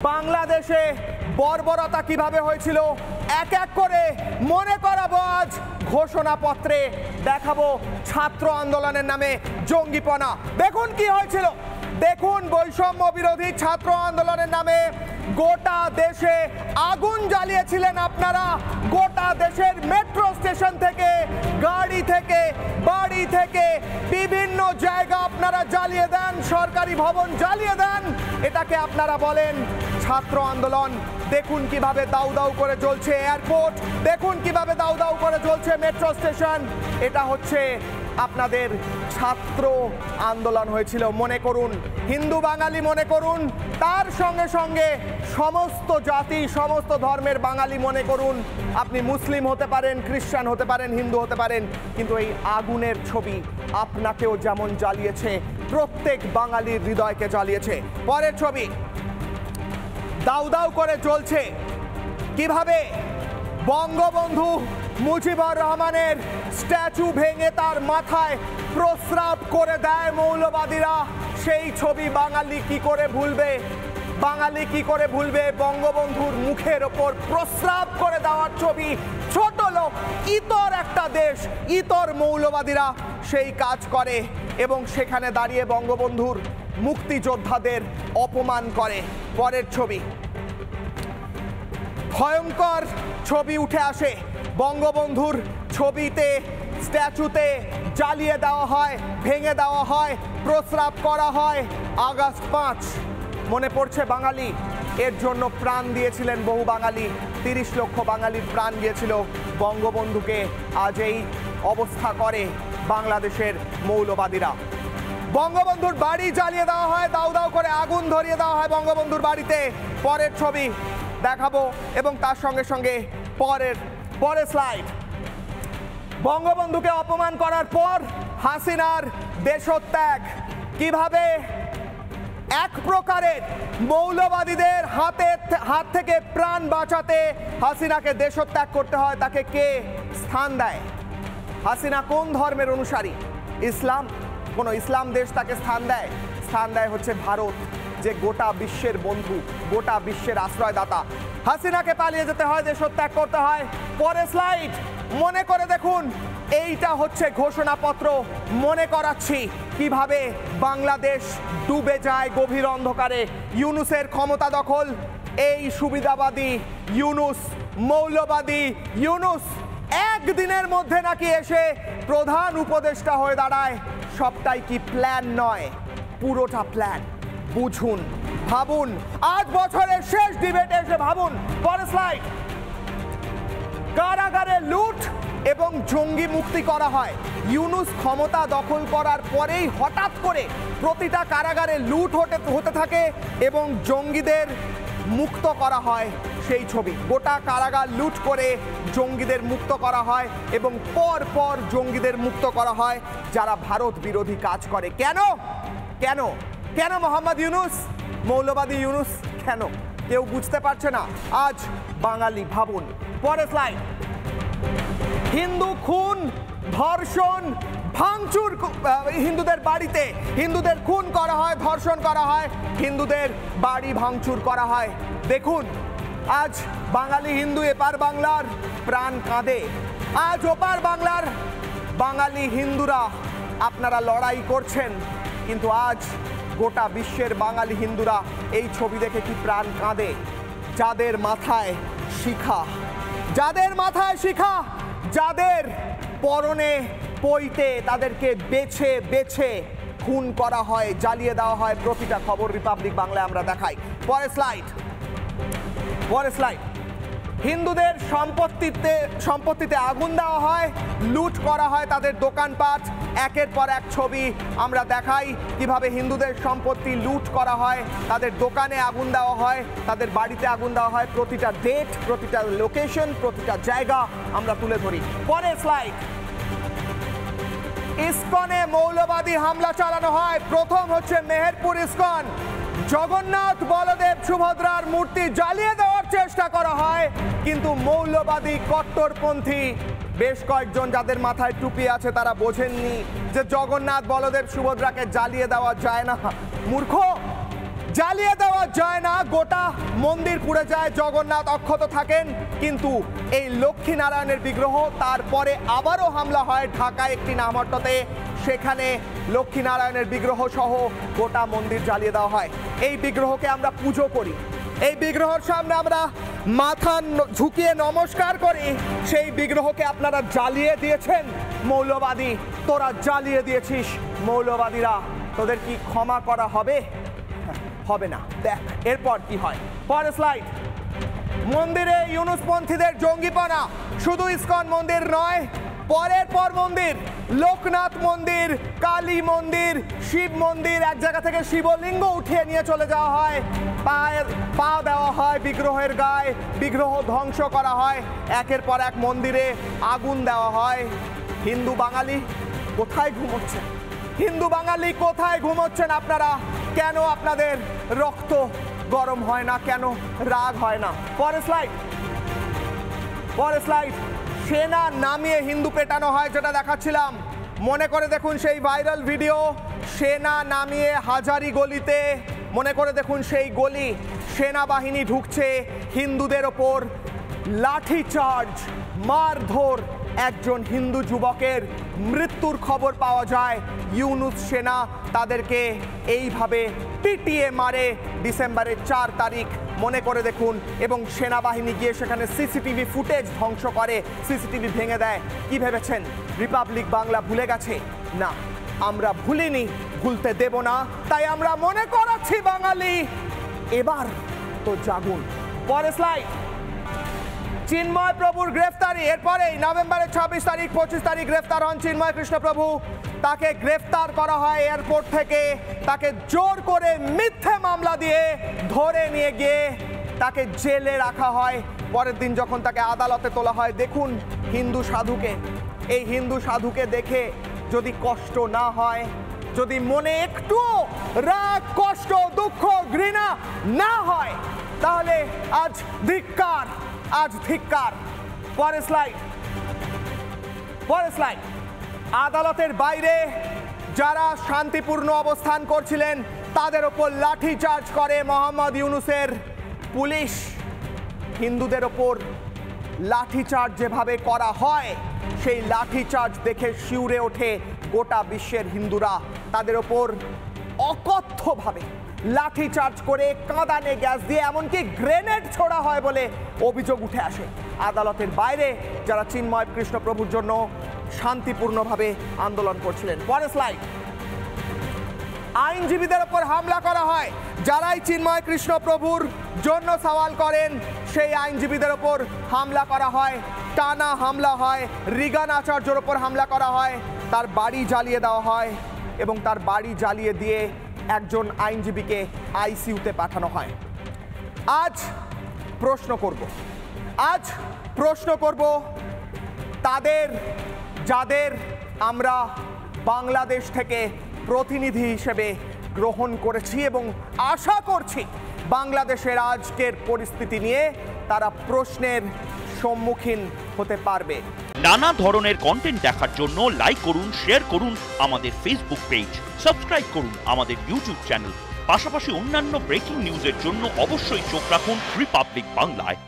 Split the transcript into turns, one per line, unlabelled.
বাংলাদেশে বর্বরতা কিভাবে হয়েছিল এক এক করে মনে করাবো আজ ঘোষণাপত্রে। দেখাবো ছাত্র আন্দোলনের নামে জঙ্গিপনা। দেখুন কি হয়েছিল, দেখুন বৈষম্য বিরোধী ছাত্র আন্দোলনের নামে গোটা দেশে আগুন জ্বালিয়েছিলেন আপনারা। গোটা দেশের মেট্রো স্টেশন থেকে, গাড়ি থেকে, বাড়ি থেকে বিভিন্ন জায়গা আপনারা জ্বালিয়ে দেন, সরকারি ভবন জ্বালিয়ে দেন। এটাকে আপনারা বলেন ছাত্র আন্দোলন। দেখুন কিভাবে দাউ দাউ করে জ্বলছে এয়ারপোর্ট, দেখুন কিভাবে দাউ দাউ করে জ্বলছে মেট্রো স্টেশন। এটা হচ্ছে আপনাদের ছাত্র আন্দোলন হয়েছিল। মনে করুন, হিন্দু বাঙালি মনে করুন, তার সঙ্গে সঙ্গে সমস্ত জাতি সমস্ত ধর্মের বাঙালি মনে করুন। আপনি মুসলিম হতে পারেন, খ্রিস্টান হতে পারেন, হিন্দু হতে পারেন, কিন্তু এই আগুনের ছবি আপনাকেও যেমন জ্বালিয়েছে প্রত্যেক বাঙালির হৃদয়কে জ্বালিয়েছে। পরের ছবি, দাউ দাউ করে জ্বলছে কিভাবে বঙ্গবন্ধু মুজিবুর রহমানের স্ট্যাচু ভেঙে তার মাথায় প্রস্রাব করে দেয় মৌলবাদীরা। সেই ছবি বাঙালি কি করে ভুলবে, বাঙালি কি করে ভুলবে বঙ্গবন্ধুর মুখের ওপর প্রস্রাব করে দেওয়ার ছবি। ছোট লোক, ইতর একটা দেশ, ইতর মৌলবাদীরা সেই কাজ করে এবং সেখানে দাঁড়িয়ে বঙ্গবন্ধুর মুক্তিযোদ্ধাদের অপমান করে। পরের ছবি, ভয়ঙ্কর ছবি উঠে আসে। বঙ্গবন্ধুর ছবিতে, স্ট্যাচুতে জ্বালিয়ে দেওয়া হয়, ভেঙে দেওয়া হয়, প্রস্রাব করা হয়। আগস্ট 5 মনে পড়ছে বাঙালি, এর জন্য প্রাণ দিয়েছিলেন বহু বাঙালি। 30 লক্ষ বাঙালির প্রাণ গিয়েছিল বঙ্গবন্ধুকে আজ এই অবস্থা করে বাংলাদেশের মৌলবাদীরা। বঙ্গবন্ধুর বাড়ি জ্বালিয়ে দেওয়া হয়, দাউ দাউ করে আগুন ধরিয়ে দেওয়া হয় বঙ্গবন্ধুর বাড়িতে। পরের ছবি দেখাবো এবং তার সঙ্গে সঙ্গে পরের স্লাইড। বঙ্গবন্ধুকে অপমান করার পর হাসিনার দেশত্যাগ, কিভাবে এক প্রকারের মৌলবাদীদের হাত থেকে প্রাণ বাঁচাতে হাসিনাকে দেশত্যাগ করতে হয়। তাকে কে স্থান দেয়? হাসিনা কোন ধর্মের অনুসারী? ইসলাম। কোনো ইসলাম দেশ তাকে স্থান দেয়? স্থান দেয় হচ্ছে ভারত, যে গোটা বিশ্বের বন্ধু, গোটা বিশ্বের আশ্রয়দাতা। হাসিনাকে পালিয়ে যেতে হয়, দেশত্যাগ করতে হয়। পরে স্লাইড, মনে করে দেখুন, এইটা হচ্ছে ঘোষণাপত্র। মনে করাচ্ছি কিভাবে বাংলাদেশ ডুবে যায় গভীর অন্ধকারে। ইউনুসের ক্ষমতা দখল, এই সুবিধাবাদী ইউনুস, মৌলবাদী ইউনুস একদিনের মধ্যে নাকি এসে প্রধান উপদেষ্টা হয়ে দাঁড়ায়। সবটাই কি প্ল্যান নয়? পুরোটা প্ল্যান। বুঝুন, ভাবুন, আজ বছরের শেষ ডিবেটে এসে ভাবুন। পরের স্লাইড, কারাগারে লুট এবং জঙ্গি মুক্তি করা হয়। ইউনুস ক্ষমতা দখল করার পরেই হঠাৎ করে প্রতিটা কারাগারে লুট হতে থাকে এবং জঙ্গিদের মুক্ত করা হয়। সেই ছবি, গোটা কারাগার লুট করে জঙ্গিদের মুক্ত করা হয় এবং পর পর জঙ্গিদের মুক্ত করা হয় যারা ভারত বিরোধী কাজ করে। কেন কেন কেন মোহাম্মদ ইউনুস, মৌলবাদী ইউনুস কেন? কেউ বুঝতে পারছে না। আজ বাঙালি ভাবুন। পরের স্লাইড, হিন্দু খুন, ধর্ষণ, ভাঙচুর, হিন্দুদের বাড়িতে হিন্দুদের খুন করা হয়, ধর্ষণ করা হয়, হিন্দুদের বাড়ি ভাঙচুর করা হয়। দেখুন, আজ বাঙালি হিন্দু এপার বাংলার প্রাণ কাঁদে। আজ ওপার বাংলার বাঙালি হিন্দুরা আপনারা লড়াই করছেন, কিন্তু আজ গোটা বিশ্বের বাঙালি হিন্দুরা এই ছবি দেখে কি প্রাণ কাঁদে। যাদের মাথায় শিখা, যাদের মাথায় শিখা, যাদের পরনে পইতে, তাদেরকে বেছে বেছে খুন করা হয়, জ্বালিয়ে দেওয়া হয়। প্রতিটা খবর রিপাবলিক বাংলায় আমরা দেখাই। পরের স্লাইড, হিন্দুদের সম্পত্তিতে আগুন দেওয়া হয়, লুট করা হয় তাদের দোকানপাট। একের পর এক ছবি আমরা দেখাই কিভাবে হিন্দুদের সম্পত্তি লুট করা হয়, তাদের দোকানে আগুন দেওয়া হয়, তাদের বাড়িতে আগুন দেওয়া হয়। প্রতিটা ডেট, প্রতিটা লোকেশন, প্রতিটা জায়গা আমরা তুলে ধরি। পরের স্লাইড, ইসকনে মৌলবাদী হামলা চালানো হয়। প্রথম হচ্ছে মেহেরপুর ইসকন। জগন্নাথ, বলদেব, সুভদ্রার মূর্তি জ্বালিয়ে দেওয়ার চেষ্টা করা হয়, কিন্তু মৌলবাদী কট্টরপন্থী বেশ কয়েকজন যাদের মাথায় টুপি আছে তারা বোঝেননি যে জগন্নাথ, বলদেব, সুভদ্রাকে জ্বালিয়ে দেওয়া যায় না। মূর্খ, জ্বালিয়ে দেওয়া যায় না, গোটা মন্দির পুড়ে যায়, জগন্নাথ অক্ষত থাকেন, কিন্তু এই লক্ষ্মীনারায়ণের বিগ্রহ তারপরে আবারও হামলা হয় ঢাকায় একটি নামহট্টতে, সেখানে লক্ষ্মীনারায়ণের বিগ্রহ সহ গোটা মন্দির জ্বালিয়ে দেওয়া হয়। এই বিগ্রহকে আমরা পুজো করি, এই বিগ্রহের সামনে আমরা মাথা ঝুঁকিয়ে নমস্কার করি, সেই বিগ্রহকে আপনারা জ্বালিয়ে দিয়েছেন। মৌলবাদী, তোরা জ্বালিয়ে দিয়েছিস, মৌলবাদীরা, তোদের কি ক্ষমা করা হবে? হবে না। দেখ এরপর কি হয়, পরের স্লাইড। মন্দিরে ইউনুসপন্থীদের জঙ্গিপনা, শুধু ইসকন মন্দির নয়, পরের পর মন্দির, লোকনাথ মন্দির, কালী মন্দির, শিব মন্দির, এক জায়গা থেকে শিবলিঙ্গ উঠিয়ে নিয়ে চলে যাওয়া হয়, পা দেওয়া হয় বিগ্রহের গায়ে, বিগ্রহ ধ্বংস করা হয়, একের পর এক মন্দিরে আগুন দেওয়া হয়। হিন্দু বাঙালি কোথায় ঘুমোচ্ছেন? হিন্দু বাঙালি কোথায় ঘুমোচ্ছেন আপনারা? কেন আপনাদের রক্ত গরম হয় না? কেন রাগ হয় না? পরের স্লাইড, পরের স্লাইড। সেনা নামিয়ে হিন্দু পেটানো হয়, যেটা দেখাচ্ছিলাম, মনে করে দেখুন সেই ভাইরাল ভিডিও। সেনা নামিয়ে হাজারি গলিতে, মনে করে দেখুন সেই গলি, সেনাবাহিনী ঢুকছে, হিন্দুদের ওপর লাঠিচার্জ, মারধর, একজন হিন্দু যুবকের মৃত্যুর খবর পাওয়া যায়। ইউনুস সেনা তাদেরকে এইভাবে পিটিয়ে মারে ডিসেম্বরের 4 তারিখ, মনে করে দেখুন। এবং সেনাবাহিনী গিয়ে সেখানে সিসিটিভি ফুটেজ ধ্বংস করে, সিসিটিভি ভেঙে দেয়। কি ভেবেছেন রিপাবলিক বাংলা ভুলে গেছে? না, আমরা ভুলিনি, ভুলতে দেব না, তাই আমরা মনে করাচ্ছি বাঙালি, এবার তো জাগুন। পরের স্লাইড। চিন্ময় প্রভুর গ্রেফতারি, এরপরেই নভেম্বরের 26 তারিখ 25 তারিখ গ্রেফতার হন চিন্ময় কৃষ্ণ প্রভু। তাকে গ্রেফতার করা হয় এয়ারপোর্ট থেকে, তাকে জোর করে মিথ্যে মামলা দিয়ে ধরে নিয়ে গিয়ে তাকে জেলে রাখা হয়। পরের দিন যখন তাকে আদালতে তোলা হয়, দেখুন হিন্দু সাধুকে, এই হিন্দু সাধুকে দেখে যদি কষ্ট না হয়, যদি মনে একটু রাগ, কষ্ট, দুঃখ, ঘৃণা না হয়, তাহলে আজ ধিক্কার, আজ ধিক্কার। পরের স্লাইড, পরের স্লাইড। আদালতের বাইরে যারা শান্তিপূর্ণ অবস্থান করছিলেন তাদের ওপর লাঠিচার্জ করে মোহাম্মদ ইউনুসের পুলিশ। হিন্দুদের ওপর লাঠিচার্জ যেভাবে করা হয়, সেই লাঠিচার্জ দেখে শিউরে ওঠে গোটা বিশ্বের হিন্দুরা। তাদের ওপর অকথ্যভাবে লাঠিচার্জ করে, কাঁদানে গ্যাস দিয়ে, এমনকি গ্রেনেড ছোড়া হয় বলে অভিযোগ উঠে আসে। আদালতের বাইরে যারা চিন্ময় কৃষ্ণ প্রভুর জন্য শান্তিপূর্ণভাবে আন্দোলন করছিলেন। পরের স্লাইড। আইনজীবীদের ওপর হামলা করা হয়, যারাই চিন্ময় কৃষ্ণ প্রভুর জন্য সওয়াল করেন সেই আইনজীবীদের ওপর হামলা করা হয়, টানা হামলা হয়, রিগান আচার্যের ওপর হামলা করা হয়, তার বাড়ি জ্বালিয়ে দেওয়া হয় এবং তার বাড়ি জ্বালিয়ে দিয়ে একজন আইনজীবীকে আইসিইউতে পাঠানো হয়। আজ প্রশ্ন করব তাদের, যাদের আমরা বাংলাদেশ থেকে প্রতিনিধি হিসেবে গ্রহণ করেছি এবং আশা করছি বাংলাদেশের আজকের পরিস্থিতি নিয়ে তারা প্রশ্নের সম্মুখীন হতে পারবে।
নানা ধরনের কন্টেন্ট দেখার জন্য লাইক করুন, শেয়ার করুন আমাদের ফেসবুক পেজ, সাবস্ক্রাইব করুন আমাদের ইউটিউব চ্যানেল। পাশাপাশি অন্যান্য ব্রেকিং নিউজের জন্য অবশ্যই চোখ রাখুন রিপাবলিক বাংলায়।